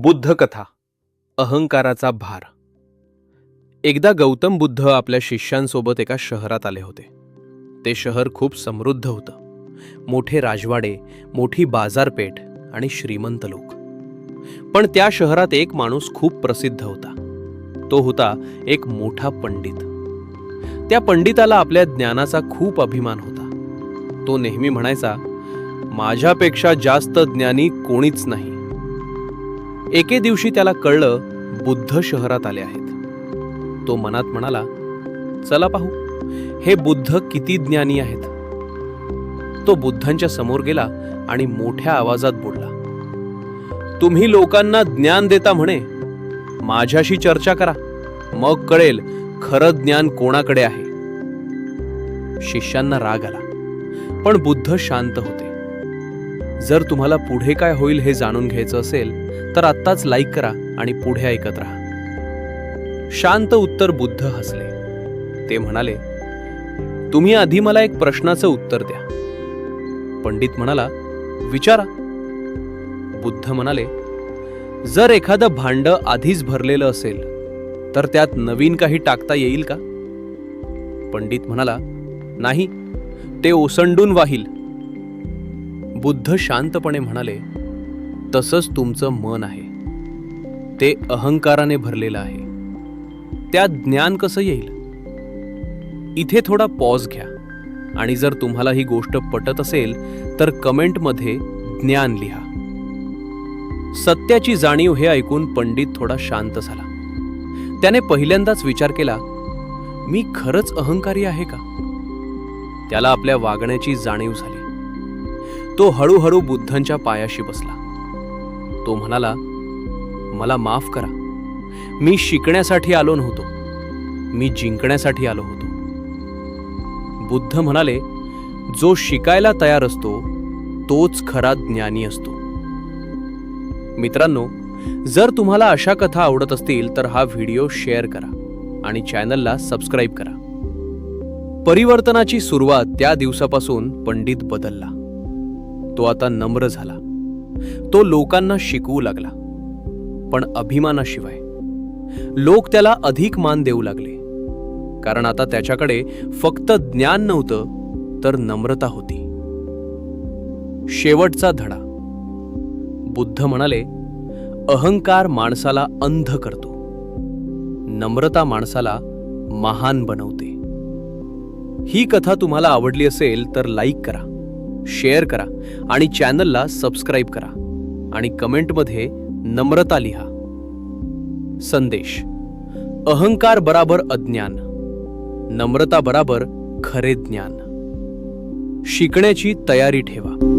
बुद्ध कथा अहंकाराचा भार. एकदा गौतम बुद्ध आपल्या शिष्यांसोबत एका शहरात आले होते. ते शहर खूप समृद्ध होतं. मोठे राजवाडे, मोठी बाजारपेठ आणि श्रीमंत लोक. पण त्या शहरात एक माणूस खूप प्रसिद्ध होता. तो होता एक मोठा पंडित. त्या पंडिताला आपल्या ज्ञानाचा खूप अभिमान होता. तो नेहमी म्हणायचा, माझ्यापेक्षा जास्त ज्ञानी कोणीच नाही. एके दिवशी त्याला कळलं बुद्ध शहरात आले आहेत. तो मनात म्हणाला, चला पाहू हे बुद्ध किती ज्ञानी आहेत. तो बुद्धांच्या समोर गेला आणि मोठ्या आवाजात बोलला, तुम्ही लोकांना ज्ञान देता म्हणे, माझ्याशी चर्चा करा, मग कळेल खरं ज्ञान कोणाकडे आहे. शिष्यांना राग आला, पण बुद्ध शांत होते. जर तुम्हाला पुढे काय होईल हे जाणून घ्यायचं असेल तर आत्ताच लाईक करा आणि पुढे ऐकत राहा. शांत उत्तर बुद्ध हसले. ते म्हणाले, तुम्ही आधी मला एक प्रश्नाचं उत्तर द्या. पंडित म्हणाला, विचारा. बुद्ध म्हणाले, जर एखादं भांड आधीच भरलेलं असेल तर त्यात नवीन काही टाकता येईल का? पंडित म्हणाला, नाही, ते ओसंडून वाहील. बुद्ध शांतपणे म्हणाले, तसंच तुमचं मन आहे. ते अहंकाराने भरलेलं आहे. त्यात ज्ञान कसं येईल? इथे थोडा पॉज घ्या आणि जर तुम्हाला ही गोष्ट पटत असेल तर कमेंटमध्ये ज्ञान लिहा. सत्याची जाणीव हे ऐकून पंडित थोडा शांत झाला. त्याने पहिल्यांदाच विचार केला, मी खरंच अहंकारी आहे का? त्याला आपल्या वागण्याची जाणीव झाली. तो हळूहळू बुद्धांच्या पायाशी बसला. तो म्हणाला, मला माफ करा, मी शिकण्यासाठी आलो नव्हतो, मी जिंकण्यासाठी आलो होतो. बुद्ध म्हणाले, जो शिकायला तयार असतो तोच खरा ज्ञानी असतो. मित्रांनो, जर तुम्हाला अशा कथा आवडत असतील तर हा व्हिडिओ शेअर करा आणि चॅनलला सबस्क्राईब करा. परिवर्तनाची सुरुवात त्या दिवसापासून पंडित बदलला. तो आता नम्र झाला. तो लोकांना शिकवू लागला, पण अभिमानाशिवाय. लोक त्याला अधिक मान देऊ लागले, कारण आता त्याच्याकडे फक्त ज्ञान नव्हतं तर नम्रता होती. शेवटचा धडा. बुद्ध म्हणाले, अहंकार माणसाला अंध करतो, नम्रता माणसाला महान बनवते. ही कथा तुम्हाला आवडली असेल तर लाईक करा, शेअर करा आणि चॅनलला सबस्क्राईब करा आणि कमेंटमध्ये नम्रता लिहा. संदेश: अहंकार बराबर अज्ञान, नम्रता बराबर खरे ज्ञान. शिकण्याची तयारी ठेवा.